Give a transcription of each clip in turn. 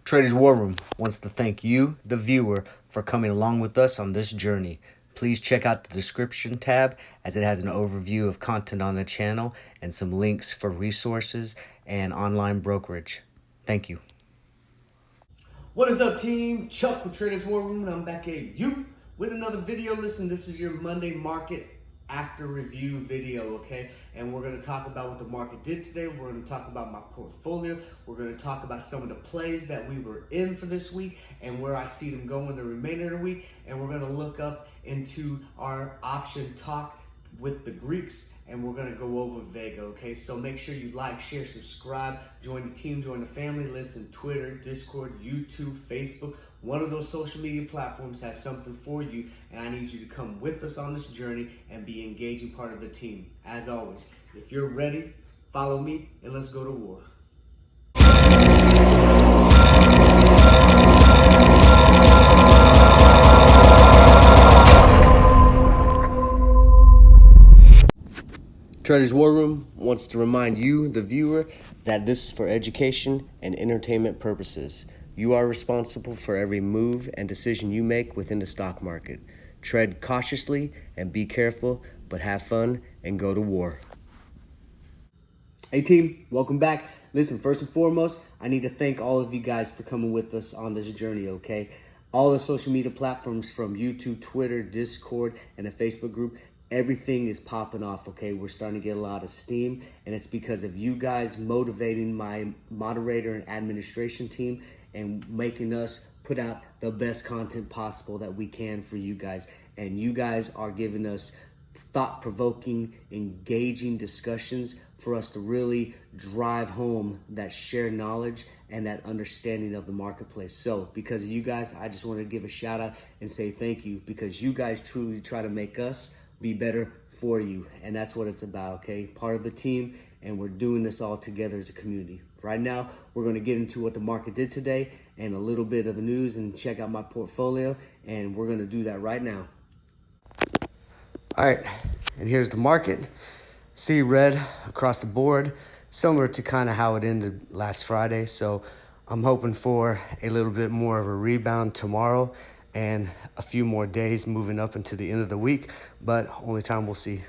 Traders War Room wants to thank you, the viewer, for coming along with us on this journey. Please check out the description tab as it has an overview of content on the channel and some links for resources and online brokerage. Thank you. What is up, team? Chuck with Traders War Room, and I'm back at you with another video. Listen, this is your Monday market after review video, okay? And we're going to talk about what the market did today. We're going to talk about my portfolio. We're going to talk about some of the plays that we were in for this week and where I see them going the remainder of the week. And we're going to look up into our option talk with the Greeks, and we're going to go over Vega, okay? So make sure you like, share, subscribe, join the team, join the family. Listen, Twitter, Discord, YouTube, Facebook. One of those social media platforms has something for you, and I need you to come with us on this journey and be an engaging part of the team. As always, if you're ready, follow me and let's go to war. Traders War Room wants to remind you, the viewer, that this is for education and entertainment purposes. You are responsible for every move and decision you make within the stock market. Tread cautiously and be careful, but have fun and go to war. Hey team, welcome back. Listen, first and foremost, I need to thank all of you guys for coming with us on this journey, okay? All the social media platforms from YouTube, Twitter, Discord, and the Facebook group, everything is popping off, okay? We're starting to get a lot of steam, and it's because of you guys motivating my moderator and administration team and making us put out the best content possible that we can for you guys. And you guys are giving us thought-provoking, engaging discussions for us to really drive home that shared knowledge and that understanding of the marketplace. So because of you guys, I just want to give a shout out and say thank you, because you guys truly try to make us be better for you. And that's what it's about, okay? Part of the team, and we're doing this all together as a community. Right now, we're going to get into what the market did today and a little bit of the news and check out my portfolio, and we're going to do that right now. All right, and here's the market. See red across the board, similar to kind of how it ended last Friday. So I'm hoping for a little bit more of a rebound tomorrow and a few more days moving up into the end of the week, but only time we'll see.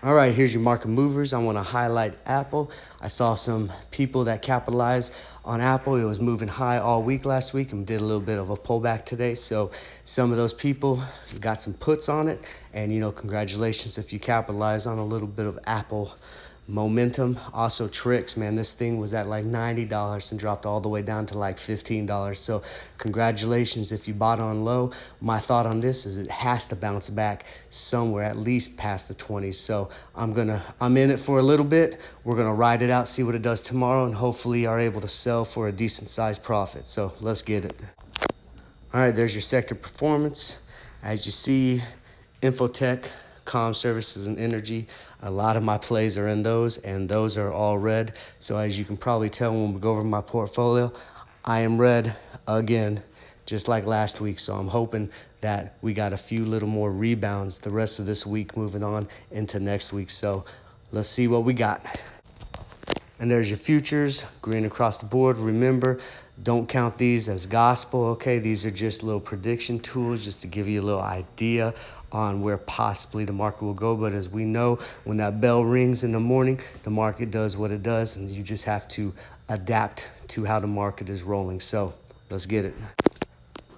All right, here's your market movers. I want to highlight Apple. I saw some people that capitalized on Apple. It was moving high all week last week and did a little bit of a pullback today. So some of those people got some puts on it, and congratulations if you capitalize on a little bit of Apple momentum. Also Tricks, man, this thing was at like $90 and dropped all the way down to like $15. So congratulations if you bought on low. My thought on this is it has to bounce back somewhere at least past the 20s. So I'm in it for a little bit. We're gonna ride it out, see what it does tomorrow, and hopefully are able to sell for a decent sized profit. So let's get it. All right, there's your sector performance. As you see, infotech, comm services, and energy, a lot of my plays are in those, and those are all red. So as you can probably tell when we go over my portfolio, I am red again, just like last week. So I'm hoping that we got a few little more rebounds the rest of this week moving on into next week. So let's see what we got. And there's your futures, green across the board. Remember, don't count these as gospel, okay? These are just little prediction tools just to give you a little idea on where possibly the market will go. But as we know, when that bell rings in the morning, the market does what it does, and you just have to adapt to how the market is rolling. So let's get it.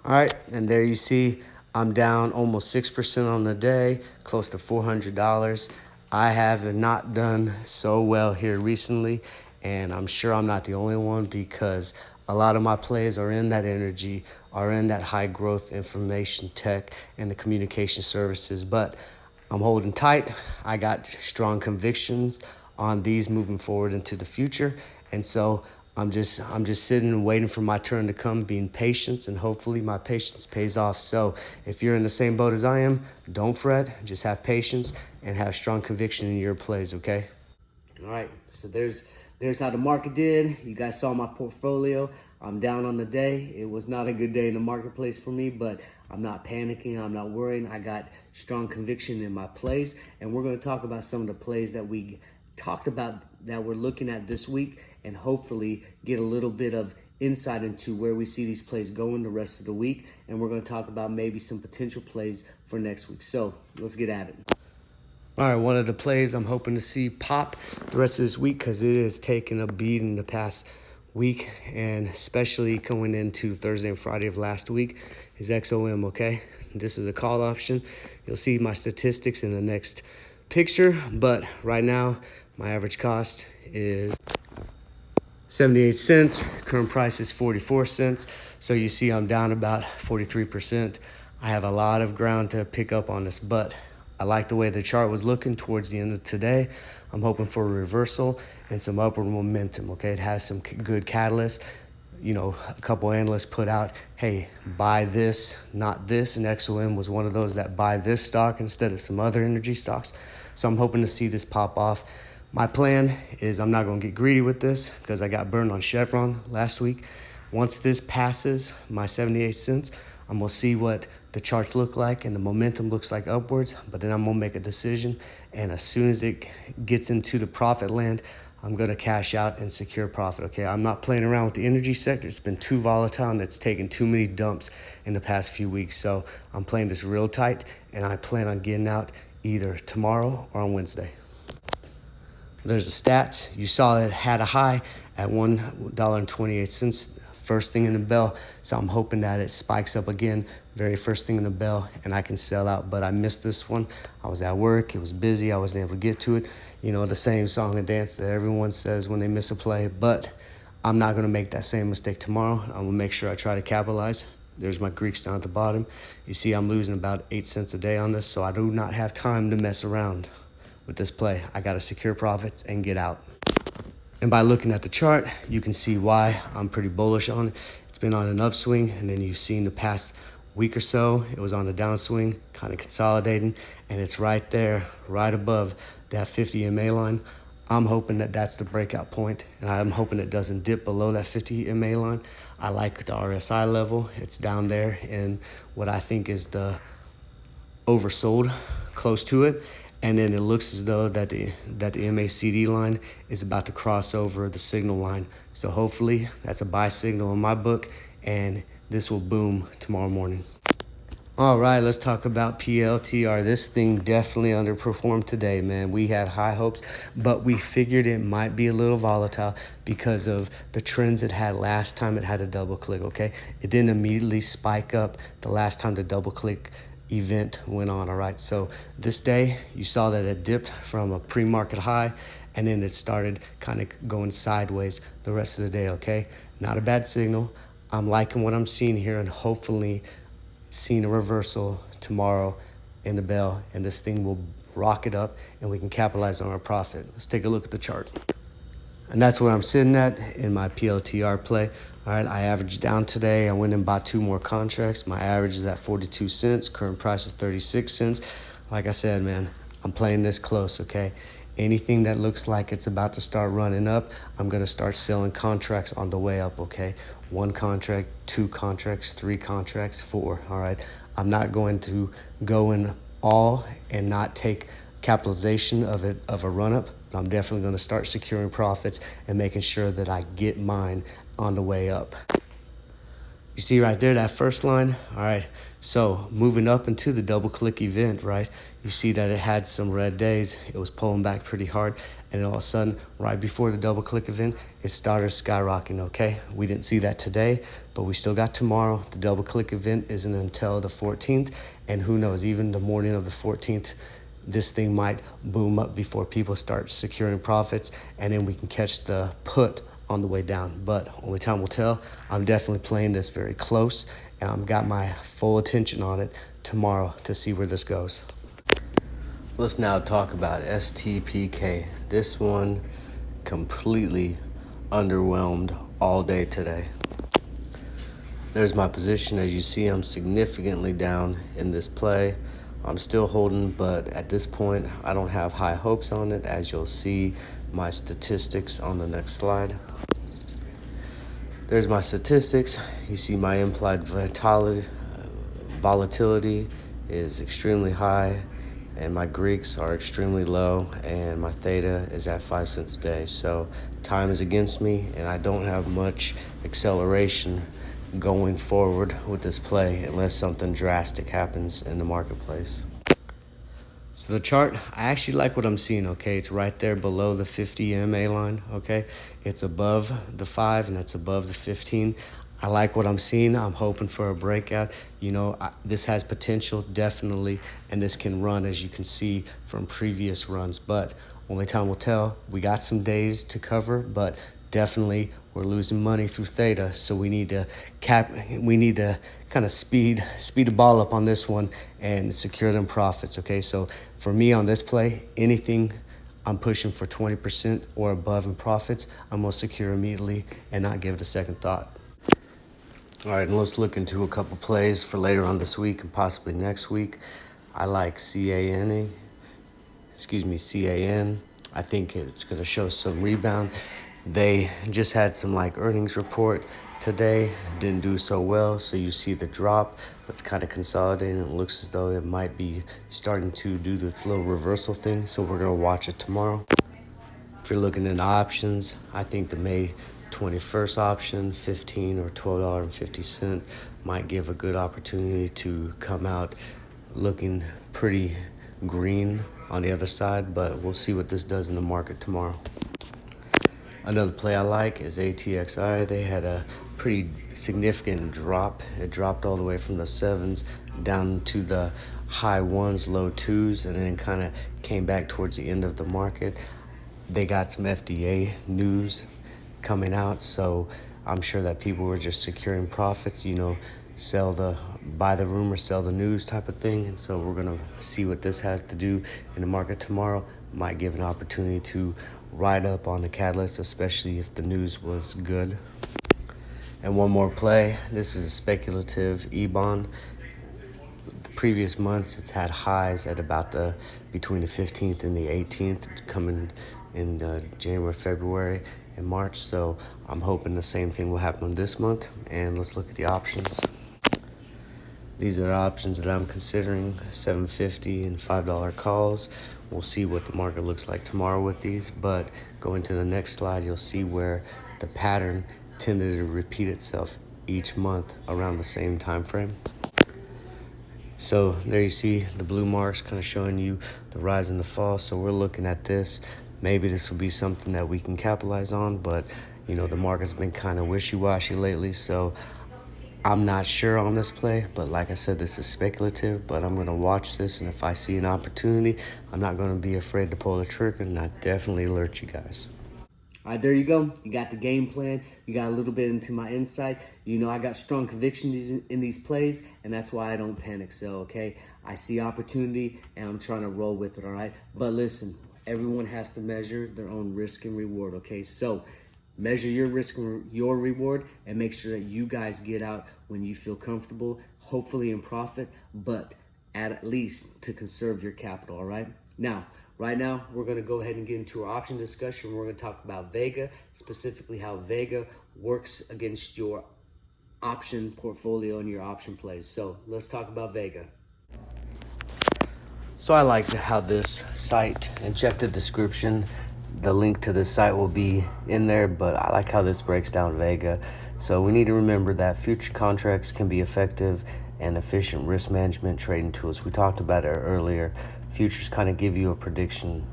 All right, and there you see I'm down almost 6% on the day, close to $400. I have not done so well here recently, and I'm sure I'm not the only one, because a lot of my plays are in that energy, are in that high growth information tech and the communication services, but I'm holding tight. I got strong convictions on these moving forward into the future, and so I'm just sitting and waiting for my turn to come, being patient, and hopefully my patience pays off. So if you're in the same boat as I am, don't fret, just have patience and have strong conviction in your plays, okay? All right, so there's how the market did. You guys saw my portfolio. I'm down on the day. It was not a good day in the marketplace for me, but I'm not panicking. I'm not worrying. I got strong conviction in my plays, and we're going to talk about some of the plays that we talked about that we're looking at this week, and hopefully get a little bit of insight into where we see these plays going the rest of the week, and we're going to talk about maybe some potential plays for next week. So let's get at it. All right, one of the plays I'm hoping to see pop the rest of this week, because it has taken a beating the past week, and especially going into Thursday and Friday of last week, is XOM, okay? This is a call option. You'll see my statistics in the next picture, but right now my average cost is 78 cents. Current price is 44 cents. So you see I'm down about 43%. I have a lot of ground to pick up on this, but I like the way the chart was looking towards the end of today. I'm hoping for a reversal and some upward momentum, okay? It has some good catalysts. You know, a couple analysts put out, hey, buy this, not this, and XOM was one of those that buy this stock instead of some other energy stocks. So I'm hoping to see this pop off. My plan is I'm not going to get greedy with this because I got burned on Chevron last week. Once this passes my 78 cents, I'm going to see what the charts look like and the momentum looks like upwards, but then I'm going to make a decision, and as soon as it gets into the profit land, I'm going to cash out and secure profit, okay? I'm not playing around with the energy sector. It's been too volatile, and it's taken too many dumps in the past few weeks, so I'm playing this real tight, and I plan on getting out either tomorrow or on Wednesday. There's the stats. You saw it had a high at $1.28 first thing in the bell, so I'm hoping that it spikes up again very first thing in the bell and I can sell out, but I missed this one. I was at work, it was busy, I wasn't able to get to it. You know, the same song and dance that everyone says when they miss a play, but I'm not going to make that same mistake tomorrow. I'm going to make sure I try to capitalize. There's my Greeks down at the bottom. You see I'm losing about 8 cents a day on this, so I do not have time to mess around with this play. I got to secure profits and get out. And by looking at the chart, you can see why I'm pretty bullish on it. It's been on an upswing, and then you've seen the past week or so, it was on the downswing, kind of consolidating, and it's right there, right above that 50 MA line. I'm hoping that that's the breakout point, and I'm hoping it doesn't dip below that 50 MA line. I like the RSI level. It's down there in what I think is the oversold, close to it. And then it looks as though that the MACD line is about to cross over the signal line. So hopefully that's a buy signal in my book, and this will boom tomorrow morning. All right, let's talk about PLTR. This thing definitely underperformed today, man. We had high hopes, but we figured it might be a little volatile because of the trends it had last time it had a double click, okay? It didn't immediately spike up the last time the double click event went on. All right, so this day you saw that it dipped from a pre-market high, and then it started kind of going sideways the rest of the day. Okay, not a bad signal. I'm liking what I'm seeing here, and hopefully seeing a reversal tomorrow in the bell, and this thing will rocket up and we can capitalize on our profit. Let's take a look at the chart. And that's where I'm sitting at in my PLTR play. All right, I averaged down today. I went and bought 2 more contracts. My average is at 42 cents. Current price is 36 cents. Like I said, man, I'm playing this close, okay? Anything that looks like it's about to start running up, I'm going to start selling contracts on the way up, okay? 1 contract, 2 contracts, 3 contracts, 4, all right? I'm not going to go in all and not take capitalization of a run-up. But I'm definitely going to start securing profits and making sure that I get mine on the way up. You see right there, that first line? All right, so moving up into the double click event, right? You see that it had some red days. It was pulling back pretty hard, and all of a sudden, right before the double click event, it started skyrocketing, okay? We didn't see that today, but we still got tomorrow. The double click event isn't until the 14th, and who knows, even the morning of the 14th, this thing might boom up before people start securing profits, and then we can catch the put on the way down. But only time will tell. I'm definitely playing this very close, and I've got my full attention on it tomorrow to see where this goes. Let's now talk about Stpk. This one completely underwhelmed all day today. There's my position. As you see, I'm significantly down in this play. I'm still holding, but at this point, I don't have high hopes on it, as you'll see my statistics on the next slide. There's my statistics. You see my implied volatility is extremely high. and my Greeks are extremely low, and my theta is at 5 cents a day. So time is against me, and I don't have much acceleration going forward with this play unless something drastic happens in the marketplace. So the chart, I actually like what I'm seeing, okay? It's right there below the 50 MA line, okay? It's above the 5 and it's above the 15. I like what I'm seeing. I'm hoping for a breakout. You know, this has potential, definitely, and this can run, as you can see from previous runs, but only time will tell. We got some days to cover, but definitely we're losing money through theta, so we need to kind of speed the ball up on this one and secure them profits, okay? So for me on this play, anything I'm pushing for 20% or above in profits, I'm gonna secure immediately and not give it a second thought. All right, and let's look into a couple plays for later on this week and possibly next week. I like CAN. I think it's going to show some rebound. They just had some earnings report today, didn't do so well. So you see the drop. That's kind of consolidating. It looks as though it might be starting to do its little reversal thing. So we're going to watch it tomorrow. If you're looking into options, I think the May 21st option, $15 or $12.50, might give a good opportunity to come out looking pretty green on the other side, but we'll see what this does in the market tomorrow. Another play I like is ATXI. They had a pretty significant drop. It dropped all the way from the 7s down to the high 1s, low 2s, and then kind of came back towards the end of the market. They got some FDA news coming out, so I'm sure that people were just securing profits, you know, buy the rumor, sell the news type of thing. And so we're going to see what this has to do in the market tomorrow. Might give an opportunity to ride up on the catalyst, especially if the news was good. And one more play. This is a speculative EBON. The previous months, it's had highs at about between the 15th and the 18th, coming in January, February, and March. So I'm hoping the same thing will happen this month. And let's look at the options. These are options that I'm considering, $7.50 and $5 calls. We'll see what the market looks like tomorrow with these, but going to the next slide, you'll see where the pattern tended to repeat itself each month around the same time frame. So there you see the blue marks kind of showing you the rise and the fall. So we're looking at this. Maybe this will be something that we can capitalize on, but you know, the market's been kind of wishy-washy lately, so I'm not sure on this play, but like I said, this is speculative, but I'm going to watch this, and if I see an opportunity, I'm not going to be afraid to pull the trigger, and I definitely alert you guys. All right, there you go. You got the game plan. You got a little bit into my insight. You know, I got strong convictions in these plays, and that's why I don't panic sell, okay? I see opportunity, and I'm trying to roll with it, all right? But listen, everyone has to measure their own risk and reward, okay? So measure your risk and your reward, and make sure that you guys get out when you feel comfortable, hopefully in profit, but at least to conserve your capital, all right? Now, right now, we're gonna go ahead and get into our option discussion. We're gonna talk about Vega, specifically how Vega works against your option portfolio and your option plays. So let's talk about Vega. So I like how this site, and check the description. The link to this site will be in there, but I like how this breaks down Vega. So we need to remember that future contracts can be effective and efficient risk management trading tools. We talked about it earlier. Futures kind of give you a prediction,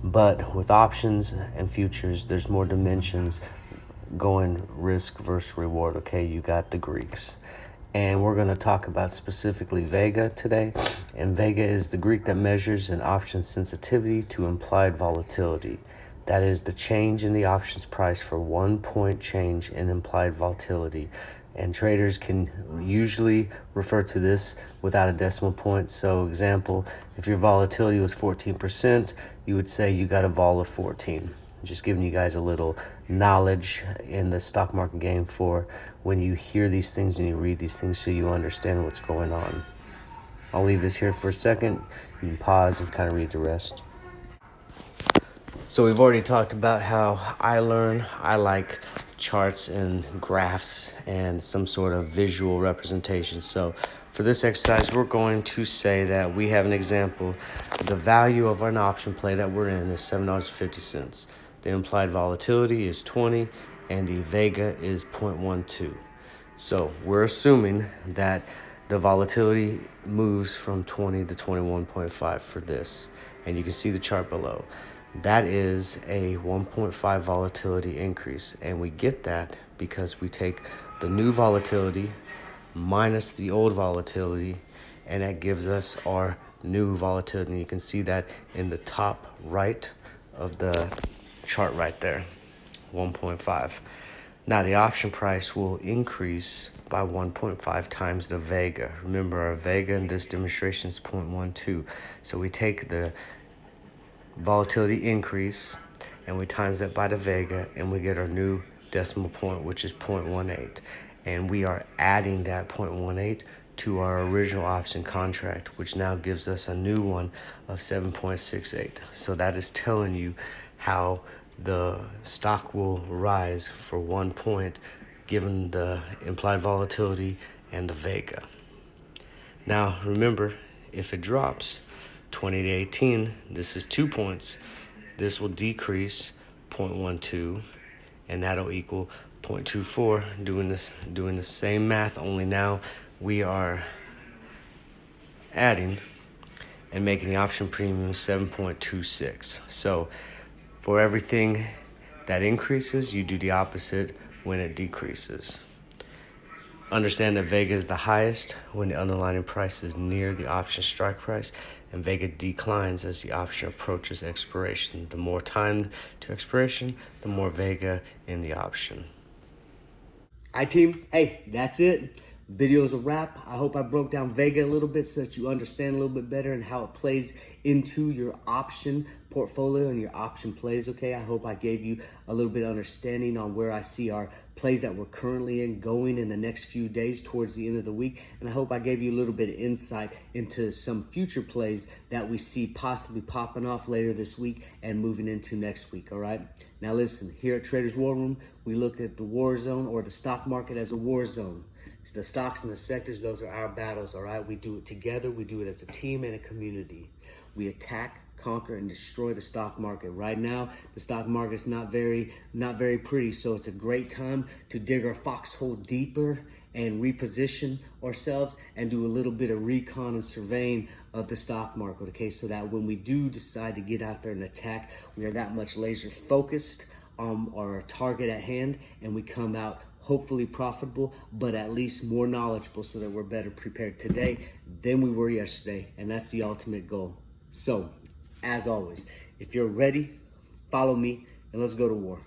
but with options and futures, there's more dimensions going risk versus reward. Okay, you got the Greeks. And we're going to talk about specifically Vega today. And Vega is the Greek that measures an option sensitivity to implied volatility. That is the change in the options price for 1 point change in implied volatility. And traders can usually refer to this without a decimal point. So example, if your volatility was 14%, you would say you got a vol of 14. Just giving you guys a little knowledge in the stock market game for when you hear these things and you read these things, so you understand what's going on. I'll leave this here for a second. You can pause and kind of read the rest. So we've already talked about how I like charts and graphs and some sort of visual representation. So For this exercise, we're going to say that we have an example. The value of an option play that we're in is $7.50. The implied volatility is 20, and the Vega is 0.12. So we're assuming that the volatility moves from 20 to 21.5 for this. And you can see the chart below. That is a 1.5 volatility increase. And we get that because we take the new volatility minus the old volatility, and that gives us our new volatility. And you can see that in the top right of the chart right there, 1.5. Now the option price will increase by 1.5 times the Vega. Remember, our Vega in this demonstration is 0.12. So we take the volatility increase and we times that by the Vega, and we get our new decimal point, which is 0.18. And we are adding that 0.18 to our original option contract, which now gives us a new one of 7.68. So that is telling you how the stock will rise for 1 point given the implied volatility and the Vega. Now remember, if it drops 20 to 18, this is 2 points. This will decrease 0.12, and that'll equal 0.24. Doing the same math, only now we are adding and making the option premium 7.26. So for everything that increases, you do the opposite when it decreases. Understand that Vega is the highest when the underlying price is near the option strike price, and Vega declines as the option approaches expiration. The more time to expiration, the more Vega in the option. All right, team. Hey, that's it. Video's a wrap. I hope I broke down Vega a little bit so that you understand a little bit better and how it plays into your option portfolio and your option plays, okay? I hope I gave you a little bit of understanding on where I see our plays that we're currently in going in the next few days towards the end of the week. And I hope I gave you a little bit of insight into some future plays that we see possibly popping off later this week and moving into next week, all right? Now listen, here at Traders War Room, we look at the war zone or the stock market as a war zone. It's the stocks and the sectors, those are our battles, all right? We do it together. We do it as a team and a community. We attack, conquer, and destroy the stock market. Right now, the stock market's not very pretty, so it's a great time to dig our foxhole deeper and reposition ourselves and do a little bit of recon and surveying of the stock market, okay? So that when we do decide to get out there and attack, we are that much laser focused on our target at hand, and we come out hopefully profitable, but at least more knowledgeable so that we're better prepared today than we were yesterday. And that's the ultimate goal. So, as always, if you're ready, follow me and let's go to war.